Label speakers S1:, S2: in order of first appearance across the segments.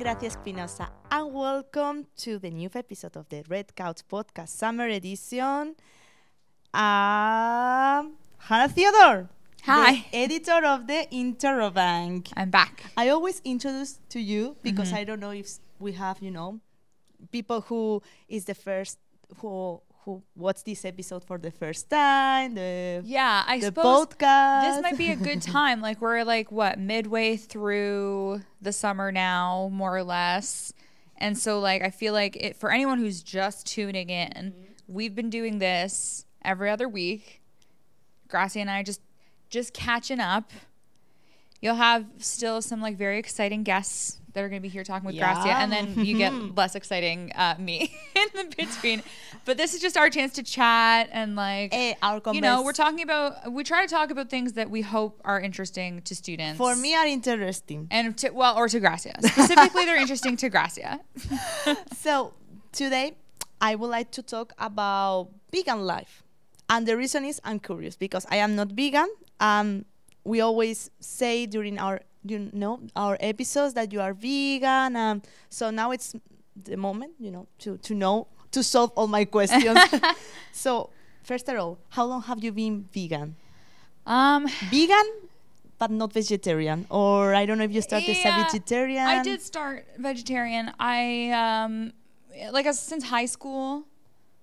S1: Gracia Espinosa, and welcome to the new episode of the Red Couch Podcast Summer Edition. Hannah Theodore.
S2: Hi.
S1: The editor of the Interrobank.
S2: I'm back.
S1: I always introduce to you because I don't know if we have, people who is the first, who watch this episode for the first time.
S2: I
S1: the
S2: suppose
S1: podcast.
S2: this might be a good time. Like we're midway through the summer now, more or less. And so I feel like for anyone who's just tuning in, we've been doing this every other week. Gracia and I just catching up. You'll have still some very exciting guests that are going to be here talking with Gracia, and then you get less exciting me in the between. But this is just our chance to chat and we try to talk about things that we hope are interesting to students.
S1: For me, are interesting,
S2: and to Gracia specifically. They're interesting to Gracia.
S1: So today, I would like to talk about vegan life, and the reason is I'm curious because I am not vegan. We always say during our episodes that you are vegan. So now it's the moment, to solve all my questions. So first of all, how long have you been vegan? Vegan, but not vegetarian, or I don't know if you started as a vegetarian.
S2: I did start vegetarian. Since high school,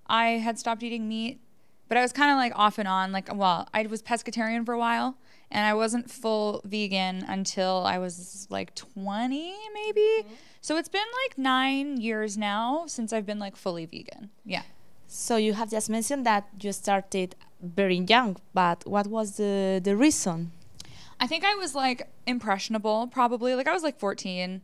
S2: I had stopped eating meat, but I was kind of off and on. I was pescatarian for a while. And I wasn't full vegan until I was 20 maybe. Mm-hmm. So it's been 9 years now since I've been fully vegan. Yeah.
S1: So you have just mentioned that you started very young, but what was the reason?
S2: I think I was impressionable probably. I was 14.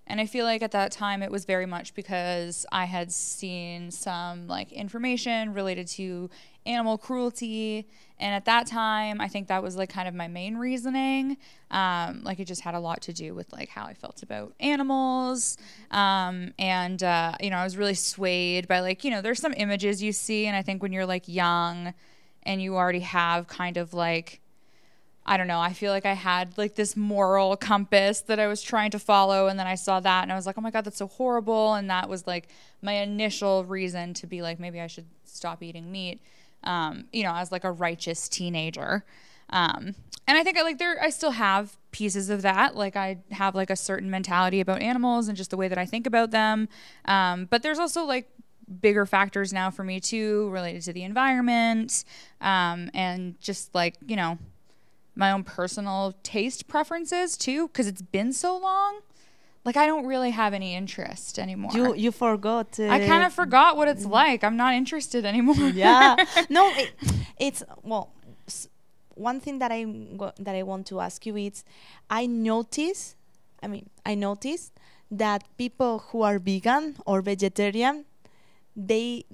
S2: And I feel at that time it was very much because I had seen some information related to animal cruelty. And at that time, I think that was kind of my main reasoning. It just had a lot to do with how I felt about animals. I was really swayed by there's some images you see. And I think when you're young and you already have kind of I don't know, I feel I had this moral compass that I was trying to follow, and then I saw that and I was oh my God, that's so horrible. And that was my initial reason to be maybe I should stop eating meat, as a righteous teenager. And I think I still have pieces of that. I have a certain mentality about animals and just the way that I think about them. But there's also bigger factors now for me too, related to the environment, and just my own personal taste preferences too, because it's been so long. I don't really have any interest anymore.
S1: You forgot.
S2: I kind of forgot what it's like. I'm not interested anymore.
S1: Yeah. No, it's one thing that I want to ask you is, I noticed that people who are vegan or vegetarian, they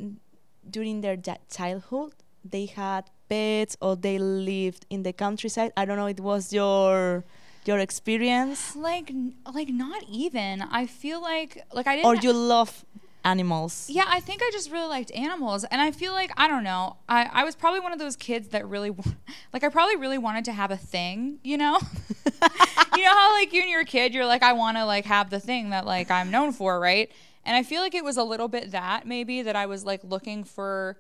S1: during their childhood they had pets or they lived in the countryside. I don't know, it was your experience?
S2: Not even. I feel I didn't.
S1: Or you love animals?
S2: Yeah, I think I just really liked animals, and I feel I don't know. I was probably one of those kids that really, I probably really wanted to have a thing, You know how when you're a kid, you're I want to have the thing that I'm known for, right? And I feel it was a little bit that maybe that I was looking for.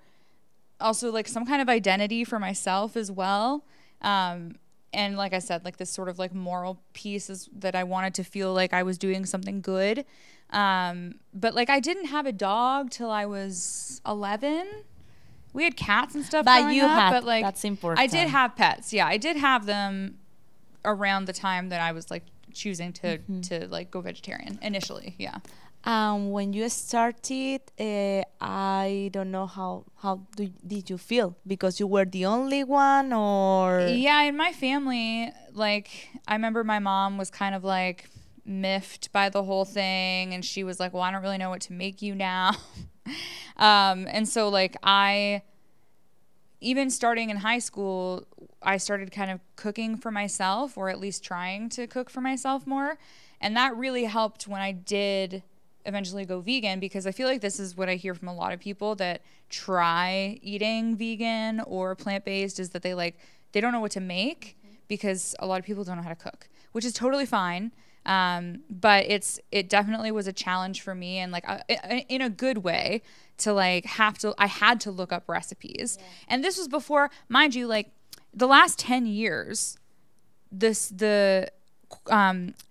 S2: Also some kind of identity for myself as well. And like I said, this sort of moral piece is that I wanted to feel I was doing something good. But I didn't have a dog till I was 11. We had cats and stuff growing up, but
S1: that's important.
S2: I did have pets. Yeah, I did have them around the time that I was choosing to go vegetarian initially. Yeah.
S1: When you started, I don't know how did you feel, because you were the only one, or?
S2: Yeah, in my family, I remember my mom was kind of miffed by the whole thing, and she was well, I don't really know what to make you now. And so I, even starting in high school, I started kind of cooking for myself, or at least trying to cook for myself more. And that really helped when I did eventually go vegan, because I feel this is what I hear from a lot of people that try eating vegan or plant-based, is that they don't know what to make, because a lot of people don't know how to cook, which is totally fine. But it definitely was a challenge for me, and like in a good way, to like I had to look up recipes. Yeah. And this was before, mind you, like the last 10 years, the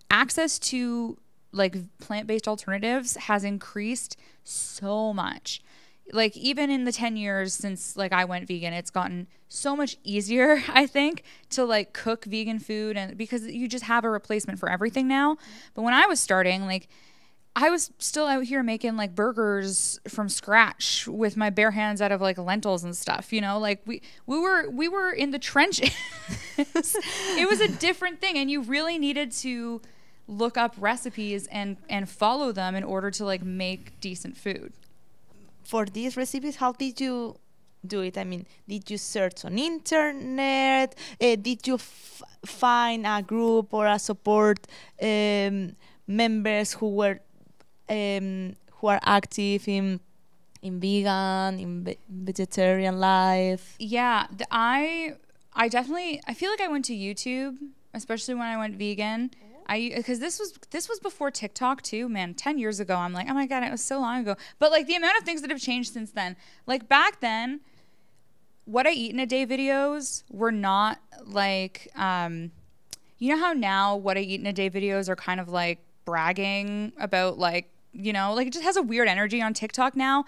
S2: access to like plant-based alternatives has increased so much. Like even in the 10 years since like I went vegan, it's gotten so much easier, I think, to like cook vegan food, and because you just have a replacement for everything now. Mm-hmm. But when I was starting, like I was still out here making like burgers from scratch with my bare hands out of like lentils and stuff, you know, like we were in the trenches. It was a different thing, and you really needed to look up recipes and follow them in order to like make decent food.
S1: For these recipes, how did you do it? I mean, did you search on internet? Did you find a group or a support members who are active in vegan, in vegetarian life?
S2: Yeah, I definitely, I feel like I went to YouTube, especially when I went vegan. Because this was before TikTok too, man. 10 years ago, I'm like, oh my God, it was so long ago. But like the amount of things that have changed since then. Like back then, what I eat in a day videos were not like, you know how now what I eat in a day videos are kind of like bragging about like, you know, like it just has a weird energy on TikTok now.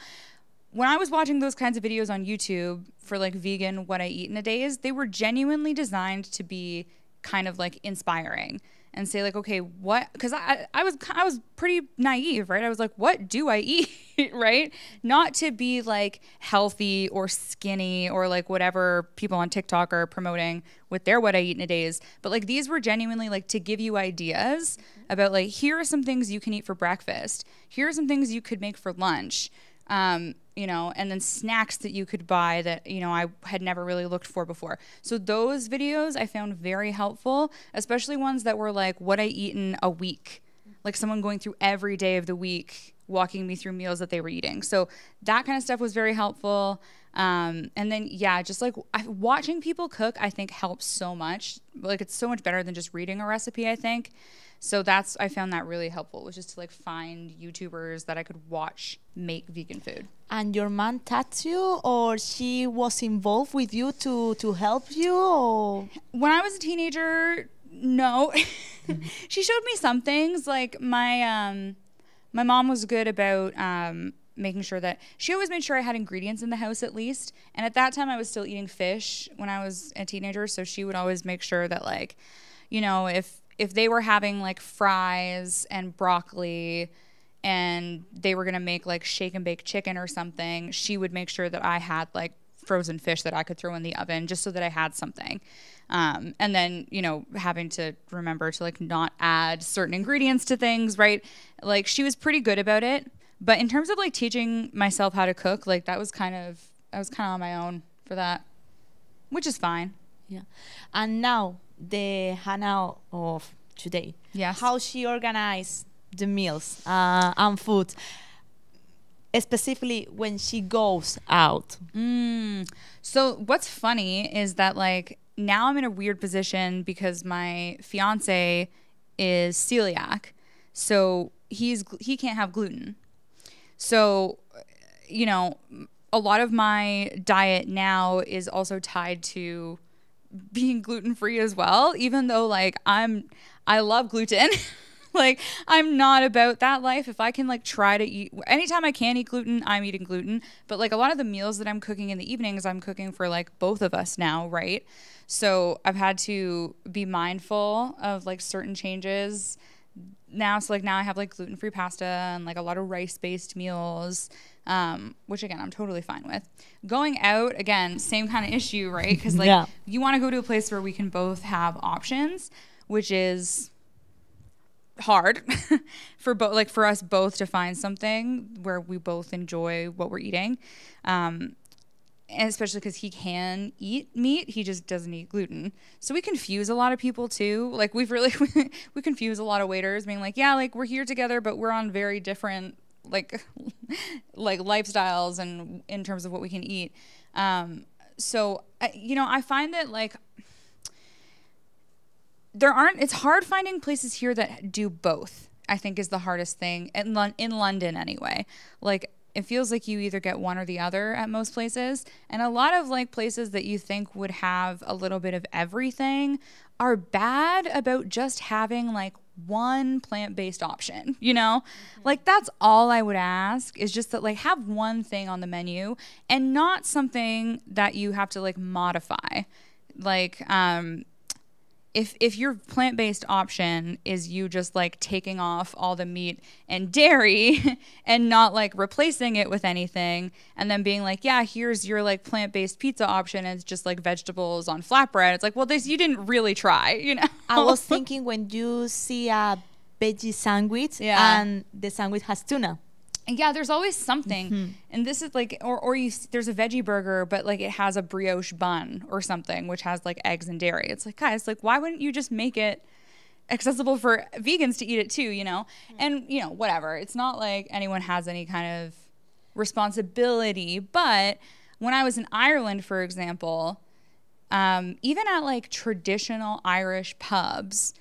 S2: When I was watching those kinds of videos on YouTube for like vegan what I eat in a day, they were genuinely designed to be kind of like inspiring. And say like, okay, what? Because I was pretty naive, right? I was like, what do I eat, right? Not to be like healthy or skinny or like whatever people on TikTok are promoting with their what I eat in a days, but like these were genuinely like to give you ideas about like, here are some things you can eat for breakfast. Here are some things you could make for lunch. You know, and then snacks that you could buy that, you know, I had never really looked for before. So those videos I found very helpful, especially ones that were like what I eat in a week, like someone going through every day of the week, walking me through meals that they were eating. So that kind of stuff was very helpful. And then, yeah, just like watching people cook, I think helps so much. Like it's so much better than just reading a recipe, I think. So I found that really helpful, was just to like find YouTubers that I could watch make vegan food.
S1: And your mom taught you, or she was involved with you to help you? Or?
S2: When I was a teenager, no. She showed me some things. Like my mom was good about making sure that she always made sure I had ingredients in the house at least. And at that time I was still eating fish when I was a teenager. So she would always make sure that like, you know, if they were having like fries and broccoli and they were going to make like shake and bake chicken or something, she would make sure that I had like frozen fish that I could throw in the oven just so that I had something. And then, you know, having to remember to like not add certain ingredients to things, right? Like she was pretty good about it. But in terms of like teaching myself how to cook, like I was kind of on my own for that, which is fine.
S1: Yeah. And now the Hannah of today.
S2: Yes.
S1: How she organized the meals and food, specifically when she goes out.
S2: So what's funny is that like now I'm in a weird position because my fiance is celiac, so he can't have gluten. So, you know, a lot of my diet now is also tied to being gluten-free as well, even though like I love gluten. Like I'm not about that life. If I can like try to eat, anytime I can eat gluten, I'm eating gluten. But like a lot of the meals that I'm cooking in the evenings, I'm cooking for like both of us now, right? So I've had to be mindful of like certain changes now. So like now I have like gluten-free pasta and like a lot of rice-based meals, which again, I'm totally fine with. Going out, again, same kind of issue, right? Because like you want to go to a place where we can both have options, which is hard for us both to find something where we both enjoy what we're eating. And especially because he can eat meat, he just doesn't eat gluten. So we confuse a lot of people too. Like we confuse a lot of waiters being like, yeah, like we're here together, but we're on very different like lifestyles and in terms of what we can eat. So I find that like it's hard finding places here that do both, I think is the hardest thing in London anyway. Like, it feels like you either get one or the other at most places. And a lot of like places that you think would have a little bit of everything are bad about just having like one plant-based option, you know? Like, that's all I would ask, is just that like have one thing on the menu and not something that you have to like modify. Like, if your plant-based option is you just like taking off all the meat and dairy and not like replacing it with anything, and then being like, yeah, here's your like plant-based pizza option and it's just like vegetables on flatbread, it's like, well, this, you didn't really try, you know?
S1: I was thinking when you see a veggie sandwich and the sandwich has tuna.
S2: Yeah, there's always something. And this is like, or there's a veggie burger, but like it has a brioche bun or something, which has like eggs and dairy. It's like, guys, like, why wouldn't you just make it accessible for vegans to eat it too, you know? And, you know, whatever. It's not like anyone has any kind of responsibility. But when I was in Ireland, for example, even at like traditional Irish pubs,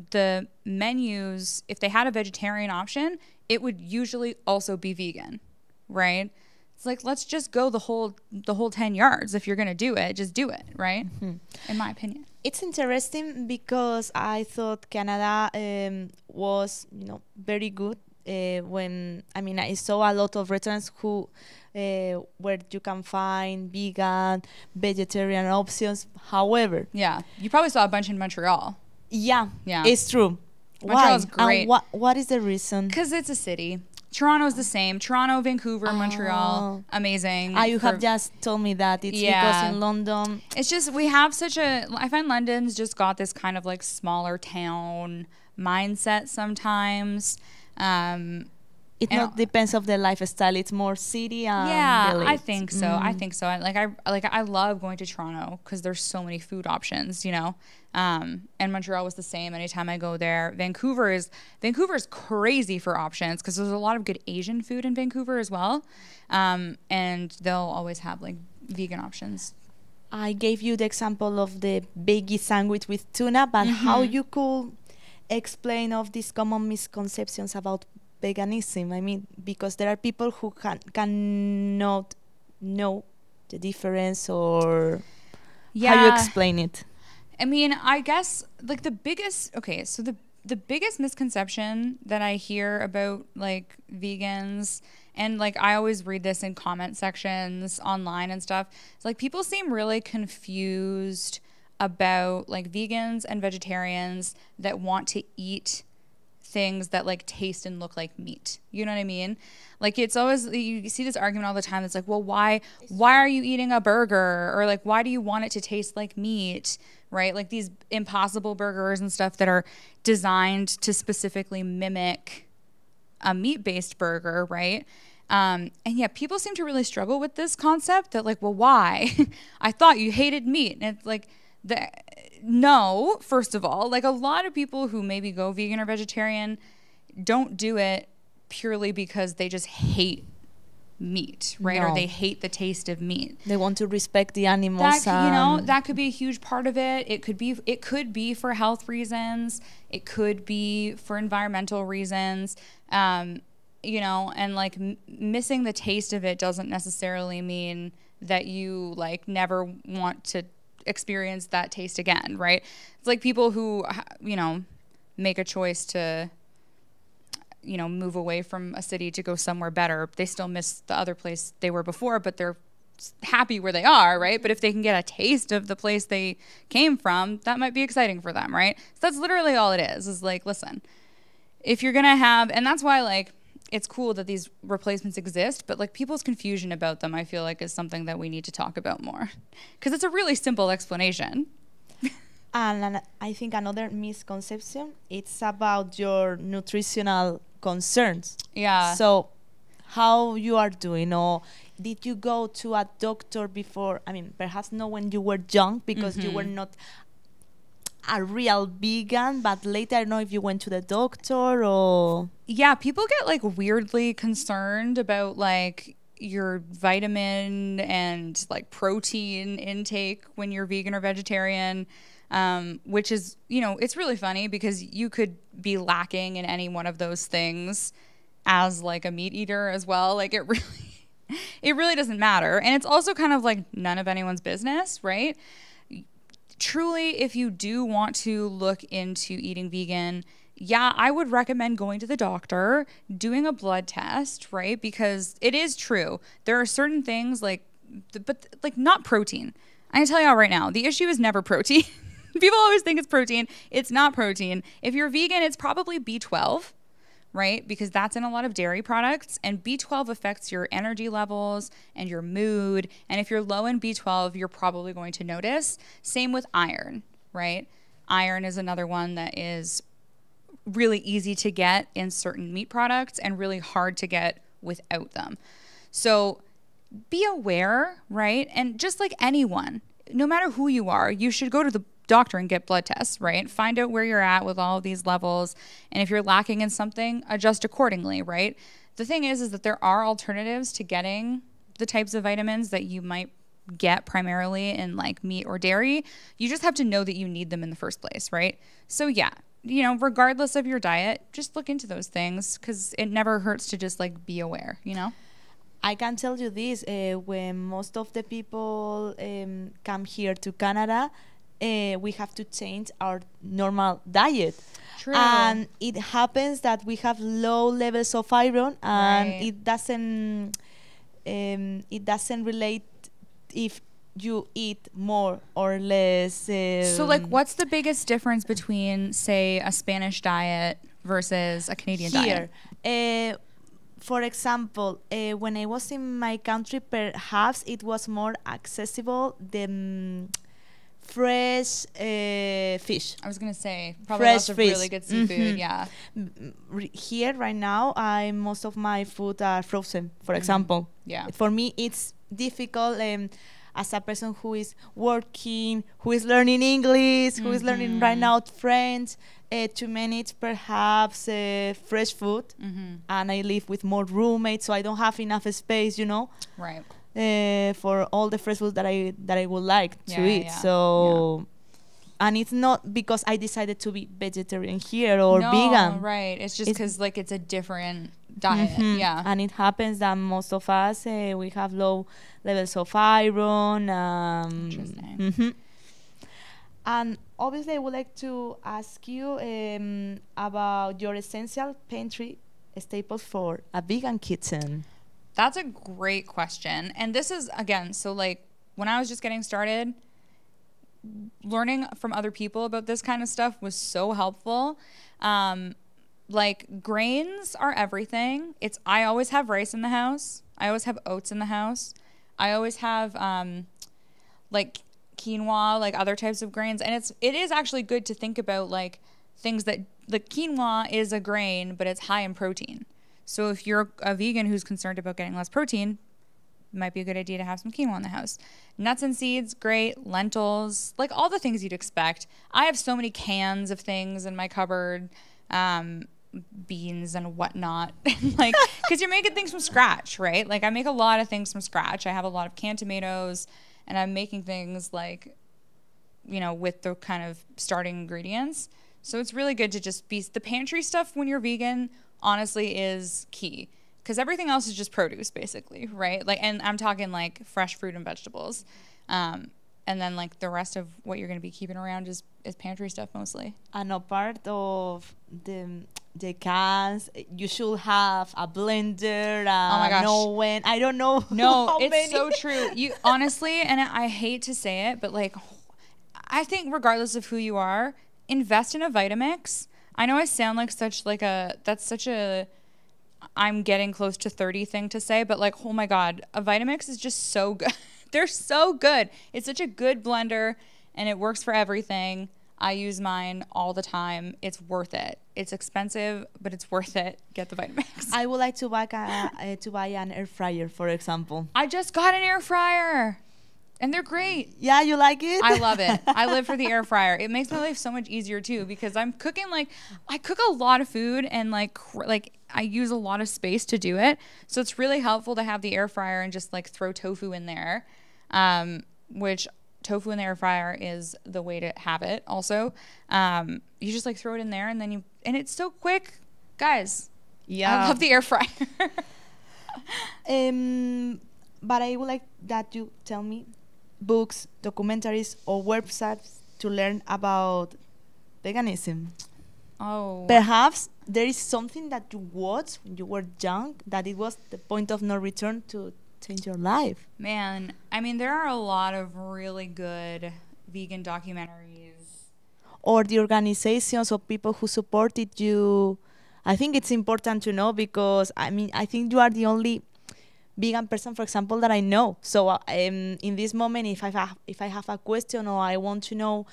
S2: the menus, if they had a vegetarian option, it would usually also be vegan, right? It's like, let's just go the whole 10 yards. If you're going to do it, just do it, right? In my opinion.
S1: It's interesting because I thought Canada was, you know, very good when, I mean, I saw a lot of restaurants who where you can find vegan, vegetarian options. However,
S2: yeah, you probably saw a bunch in Montreal.
S1: Yeah, it's true.
S2: Montreal's great.
S1: And what is the reason?
S2: Because it's a city. Toronto's the same. Toronto, Vancouver, Montreal, amazing.
S1: You have just told me that. It's because in London.
S2: It's just, we have such a, I find London's just got this kind of like smaller town mindset sometimes.
S1: It not depends of the lifestyle. It's more city and village.
S2: I think so. I think so. I love going to Toronto because there's so many food options, you know. And Montreal was the same. Anytime I go there, Vancouver is crazy for options because there's a lot of good Asian food in Vancouver as well. And they'll always have like vegan options.
S1: I gave you the example of the veggie sandwich with tuna, but how you could explain of these common misconceptions about veganism? I mean, because there are people who cannot know the difference, or how you explain it?
S2: I mean, I guess like the biggest misconception that I hear about like vegans, and like I always read this in comment sections online and stuff, it's like people seem really confused about like vegans and vegetarians that want to eat things that like taste and look like meat. You know what I mean? Like, it's always, you see this argument all the time. It's like, well, why are you eating a burger? Or like, why do you want it to taste like meat? Right? Like these Impossible burgers and stuff that are designed to specifically mimic a meat-based burger, right? And yeah, people seem to really struggle with this concept that like, well, why? I thought you hated meat. And it's like, no, first of all, like a lot of people who maybe go vegan or vegetarian don't do it purely because they just hate meat, right?
S1: No.
S2: Or they hate the taste of meat.
S1: They want to respect the animals.
S2: That, you know, that could be a huge part of it. It could be for health reasons. It could be for environmental reasons. You know, and like missing the taste of it doesn't necessarily mean that you like never want to experience that taste again, right? It's like people who, you know, make a choice to, you know, move away from a city to go somewhere better. They still miss the other place they were before, but they're happy where they are, right? But if they can get a taste of the place they came from, that might be exciting for them, right? So that's literally all it is like, listen, if you're gonna have, and that's why like it's cool that these replacements exist, but like people's confusion about them, I feel like is something that we need to talk about more, because it's a really simple explanation.
S1: And I think another misconception, it's about your nutritional concerns.
S2: Yeah.
S1: So how you are doing, or did you go to a doctor before? I mean, perhaps not when you were young, because you were not a real vegan, but later, I don't know if you went to the doctor or...
S2: Yeah, people get like weirdly concerned about like your vitamin and like protein intake when you're vegan or vegetarian. which is, it's really funny because you could be lacking in any one of those things as like a meat eater as well. Like it really doesn't matter. And it's also kind of like none of anyone's business, right? Truly, if you do want to look into eating vegan, yeah, I would recommend going to the doctor, doing a blood test, right? Because it is true. There are certain things but not protein. I can tell y'all right now, the issue is never protein. People always think it's protein. It's not protein. If you're vegan, it's probably B12, right? Because that's in a lot of dairy products, and B12 affects your energy levels and your mood. And if you're low in B12, you're probably going to notice. Same with iron, right? Iron is another one that is really easy to get in certain meat products and really hard to get without them. So be aware, right? And just like anyone, no matter who you are, you should go to the doctor and get blood tests, right? Find out where you're at with all of these levels. And if you're lacking in something, adjust accordingly, right? The thing is that there are alternatives to getting the types of vitamins that you might get primarily in like meat or dairy. You just have to know that you need them in the first place, right? So yeah, regardless of your diet, just look into those things because it never hurts to just like be aware,
S1: I can tell you this, when most of the people come here to Canada, we have to change our normal diet.
S2: True.
S1: And it happens that we have low levels of iron, and
S2: Right.
S1: it doesn't relate if you eat more or less.
S2: So like what's the biggest difference between, say, a Spanish diet versus a Canadian
S1: here.
S2: diet?
S1: For example, when I was in my country, perhaps it was more accessible than fresh fish.
S2: I was going to say probably
S1: Fresh
S2: lots of
S1: fish.
S2: really good seafood,
S1: Mhm.
S2: yeah.
S1: Here right now, most of my food are frozen, for example.
S2: Yeah.
S1: For me, it's difficult as a person who is working, who is learning English, who is learning right now French, to manage perhaps fresh food. And I live with more roommates, so I don't have enough space,
S2: Right.
S1: for all the fresh food that I would like to
S2: Yeah,
S1: eat.
S2: yeah,
S1: So, and it's not because I decided to be vegetarian here or
S2: No,
S1: vegan.
S2: right. It's just
S1: It's-
S2: because like it's a different diet.
S1: Mhm.
S2: Yeah.
S1: And it happens that most of us, we have low levels of iron.
S2: Interesting.
S1: Mhm. And obviously, I would like to ask you about your essential pantry staples for a vegan kitchen.
S2: That's a great question. And this is, again, so like when I was just getting started, learning from other people about this kind of stuff was so helpful. Like grains are everything. I always have rice in the house. I always have oats in the house. I always have like quinoa, like other types of grains. And it is actually good to think about like things that the quinoa is a grain, but it's high in protein. So if you're a vegan who's concerned about getting less protein, it might be a good idea to have some quinoa in the house. Nuts and seeds, great. Lentils, like all the things you'd expect. I have so many cans of things in my cupboard, beans and whatnot. Like, because you're making things from scratch, right? Like I make a lot of things from scratch. I have a lot of canned tomatoes, and I'm making things like, with the kind of starting ingredients. So it's really good to just be the pantry stuff when you're vegan, honestly, is key. Because everything else is just produce, basically, right? Like, and I'm talking like fresh fruit and vegetables. And then like the rest of what you're going to be keeping around is pantry stuff mostly.
S1: And a part of the cans, you should have a blender.
S2: Oh my gosh.
S1: I don't know.
S2: No,
S1: how
S2: it's
S1: many.
S2: so true. You honestly, and I hate to say it, but like, I think regardless of who you are, invest in a Vitamix. I know I sound like that's such a I'm getting close to 30 thing to say, but like, oh my God, a Vitamix is just so good. They're so good. It's such a good blender and it works for everything. I use mine all the time. It's worth it. It's expensive, but it's worth it. Get the Vitamix.
S1: I would like to buy an air fryer, for example.
S2: I just got an air fryer and they're great.
S1: Yeah, you like it?
S2: I love it. I live for the air fryer. It makes my life so much easier too because I'm cooking I cook a lot of food and like I use a lot of space to do it. So it's really helpful to have the air fryer and just like throw tofu in there, which tofu in the air fryer is the way to have it. Also, you just like throw it in there, and then and it's so quick, guys.
S1: Yeah.
S2: I love the air fryer.
S1: But I would like that you tell me books, documentaries, or websites to learn about veganism.
S2: Oh.
S1: Perhaps there is something that you watched when you were young that it was the point of no return to change your life.
S2: Man, I mean, there are a lot of really good vegan documentaries.
S1: Or the organizations or people who supported you. I think it's important to know because, I mean, I think you are the only vegan person, for example, that I know. So in this moment, if I have a question or I want to know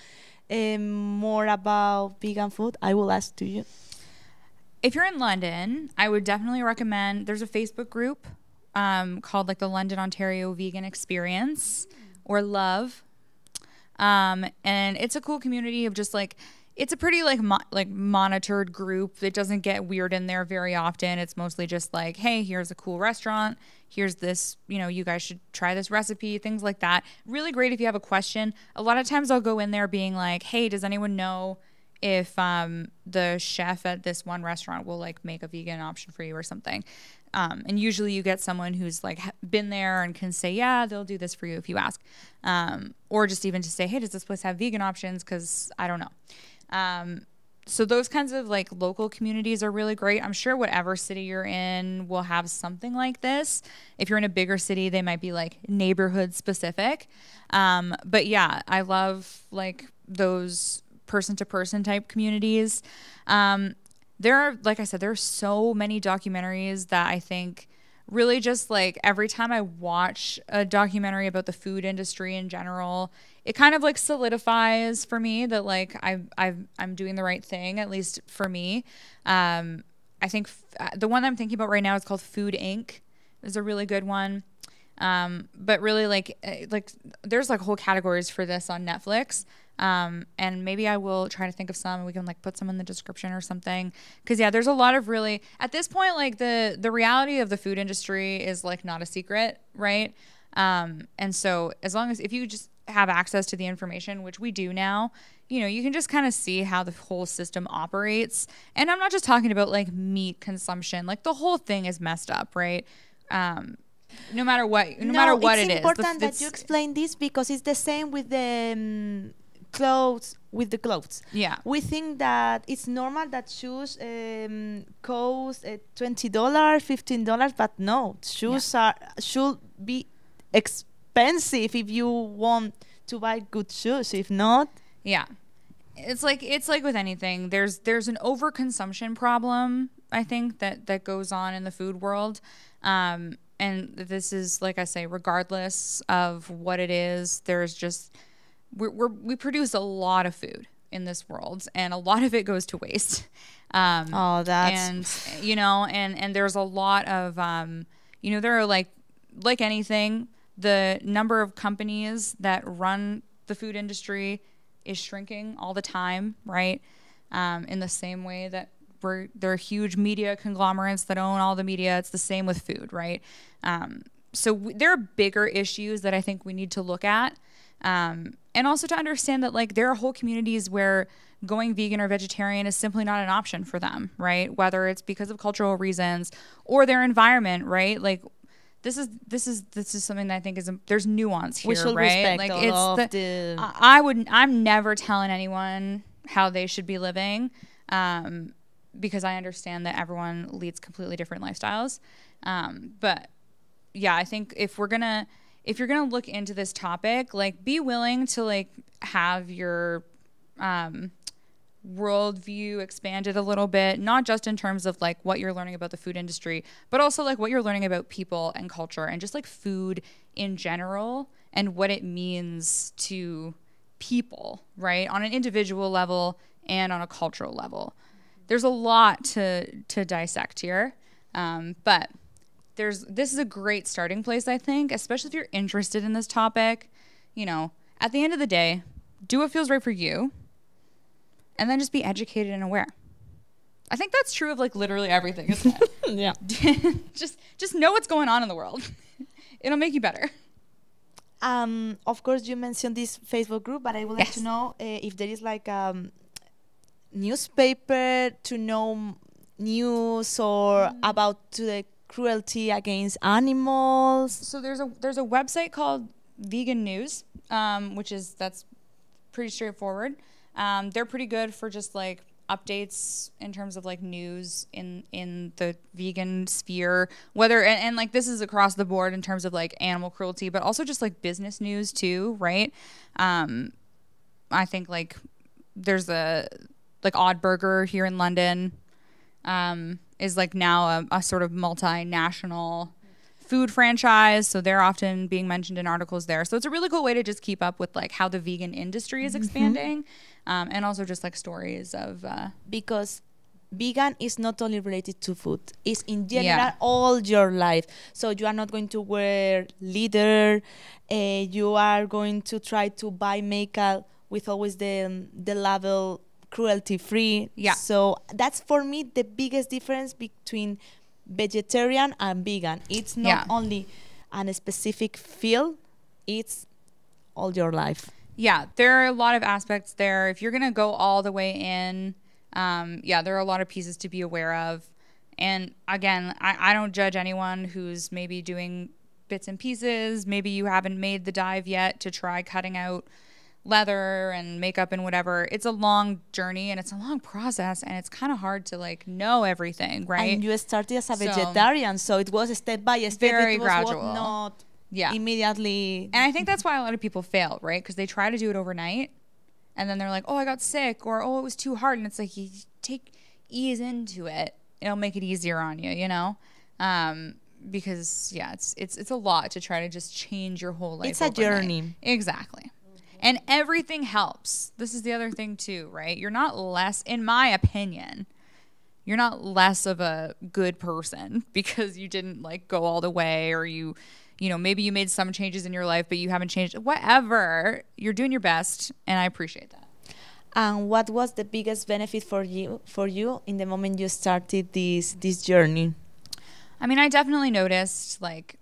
S1: more about vegan food, I will ask to you.
S2: If you're in London, I would definitely recommend, there's a Facebook group called like the London, Ontario Vegan Experience or Love. And it's a cool community of just like, it's a pretty like monitored group. It doesn't get weird in there very often. It's mostly just like, hey, here's a cool restaurant. Here's this, you guys should try this recipe, things like that. Really great if you have a question. A lot of times I'll go in there being like, hey, does anyone know if the chef at this one restaurant will like make a vegan option for you or something? And usually you get someone who's like been there and can say, yeah, they'll do this for you if you ask. Or just even to say, hey, does this place have vegan options? Because I don't know. So those kinds of like local communities are really great. I'm sure whatever city you're in will have something like this. If you're in a bigger city, they might be like neighborhood specific. But yeah, I love like those person to person type communities. There are, like I said, there are so many documentaries that I think really just like every time I watch a documentary about the food industry in general, it kind of like solidifies for me that like I'm doing the right thing, at least for me. I think the one I'm thinking about right now is called Food Inc. It's a really good one. But really like there's like whole categories for this on Netflix. And maybe I will try to think of some and we can like put some in the description or something. Cause yeah, there's a lot of really, at this point, like the reality of the food industry is like not a secret. Right. And so as long as, if you just have access to the information, which we do now, you can just kind of see how the whole system operates. And I'm not just talking about like meat consumption, like the whole thing is messed up. Right. No matter what it is.
S1: It's important that you explain this because it's the same with the clothes.
S2: Yeah.
S1: We think that it's normal that shoes cost $20, $15, but no, shoes should be expensive if you want to buy good shoes. If not,
S2: yeah. It's like with anything. There's an overconsumption problem, I think, that goes on in the food world. And this is, like I say, regardless of what it is, there's just we produce a lot of food in this world, and a lot of it goes to waste. And there's a lot of there are like anything, the number of companies that run the food industry is shrinking all the time, right? In the same way that there are huge media conglomerates that own all the media. It's the same with food, right? So there are bigger issues that I think we need to look at. And also to understand that like there are whole communities where going vegan or vegetarian is simply not an option for them, right? Whether it's because of cultural reasons or their environment, right? Like this is something that I think is there's nuance here,
S1: we should
S2: right?
S1: Respect
S2: like
S1: all
S2: I'm never telling anyone how they should be living. Because I understand that everyone leads completely different lifestyles. But yeah, I think if you're gonna look into this topic, like be willing to like have your worldview expanded a little bit, not just in terms of like what you're learning about the food industry, but also like what you're learning about people and culture and just like food in general and what it means to people, right? On an individual level and on a cultural level. There's a lot to dissect here, but this is a great starting place, I think, especially if you're interested in this topic. At the end of the day, do what feels right for you, and then just be educated and aware. I think that's true of like literally everything, isn't it?
S1: Yeah.
S2: Just know what's going on in the world. It'll make you better.
S1: Of course, you mentioned this Facebook group, but I would like to
S2: Yes.
S1: know if there is like newspaper to know news or about to the cruelty against animals.
S2: So there's a website called Vegan News, that's pretty straightforward. They're pretty good for just like updates in terms of like news in the vegan sphere, whether and like this is across the board in terms of like animal cruelty, but also just like business news too, right? I think like there's a like Odd Burger here in London is like now a sort of multinational food franchise, so they're often being mentioned in articles there. So it's a really cool way to just keep up with like how the vegan industry is expanding, and also just like stories of
S1: Because vegan is not only related to food, it's in general all your life. So you are not going to wear leather, you are going to try to buy makeup with always the label cruelty free.
S2: Yeah.
S1: So that's for me the biggest difference between vegetarian and vegan. It's not only a specific field, it's all your life.
S2: Yeah, there are a lot of aspects there. If you're gonna go all the way in, there are a lot of pieces to be aware of. And again, I don't judge anyone who's maybe doing bits and pieces. Maybe you haven't made the dive yet to try cutting out leather and makeup and whatever. It's a long journey and it's a long process, and it's kind of hard to like know everything, right?
S1: And you started as a vegetarian, so it was step by step.
S2: Very
S1: it was
S2: gradual.
S1: Not
S2: Yeah.
S1: immediately.
S2: And I think that's why a lot of people fail, right? Because they try to do it overnight, and then they're like, oh, I got sick, or oh, it was too hard. And it's like, you ease into it. It'll make it easier on you, you know? Because it's a lot to try to just change your whole life.
S1: It's a
S2: overnight.
S1: journey.
S2: Exactly. And everything helps. This is the other thing too, right? You're not less, in my opinion, you're not less of a good person because you didn't like go all the way, or you know, maybe you made some changes in your life, but you haven't changed. Whatever. You're doing your best, and I appreciate that.
S1: And what was the biggest benefit for you in the moment you started this journey?
S2: I mean, I definitely noticed, like,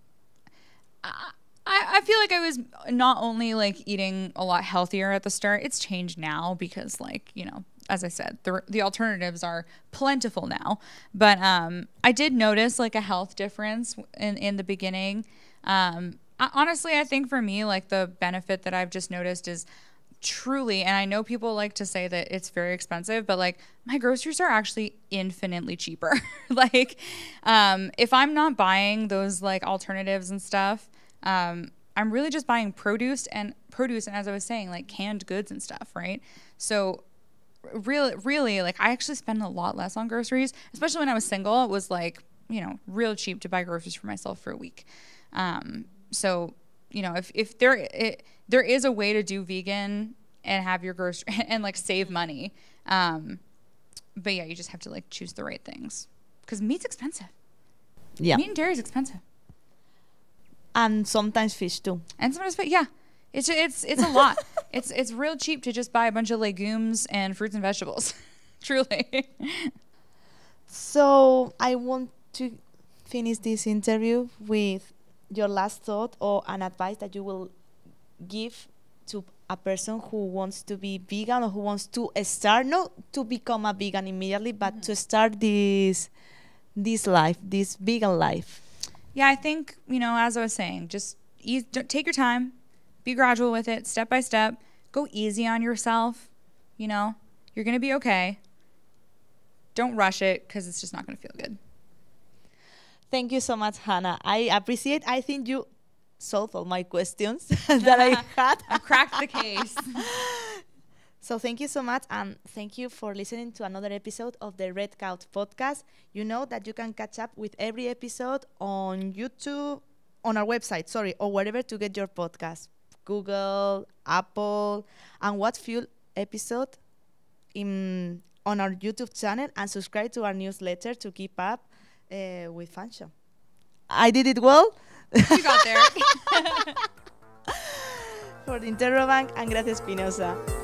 S2: I feel like I was not only like eating a lot healthier at the start. It's changed now because, like, you know, as I said, the alternatives are plentiful now. But I did notice like a health difference in the beginning. Honestly, I think for me, like the benefit that I've just noticed is truly, and I know people like to say that it's very expensive, but like my groceries are actually infinitely cheaper. Like, if I'm not buying those like alternatives and stuff, I'm really just buying produce and as I was saying, like canned goods and stuff, right? So really like I actually spend a lot less on groceries, especially when I was single. It was like, you know, real cheap to buy groceries for myself for a week. So, you know, if there is a way to do vegan and have your grocery and like save money. But yeah, you just have to like choose the right things, because meat's expensive.
S1: Yeah.
S2: Meat and dairy is expensive.
S1: And sometimes fish too.
S2: And sometimes, yeah, it's a lot. It's real cheap to just buy a bunch of legumes and fruits and vegetables. Truly.
S1: So I want to finish this interview with your last thought or an advice that you will give to a person who wants to be vegan or who wants to start, not to become a vegan immediately, but to start this life, this vegan life.
S2: Yeah, I think, you know, as I was saying, just take your time, be gradual with it, step by step, go easy on yourself. You know, you're going to be okay. Don't rush it, because it's just not going to feel good.
S1: Thank you so much, Hannah. I think you solved all my questions that I had.
S2: I cracked the case.
S1: So thank you so much, and thank you for listening to another episode of the Red Couch podcast. You know that you can catch up with every episode on YouTube, on our website, or wherever to get your podcast. Google, Apple, and watch full episode on our YouTube channel, and subscribe to our newsletter to keep up with Fanshow. I did it well.
S2: You got there.
S1: For the Interrobank and Gracia Espinosa.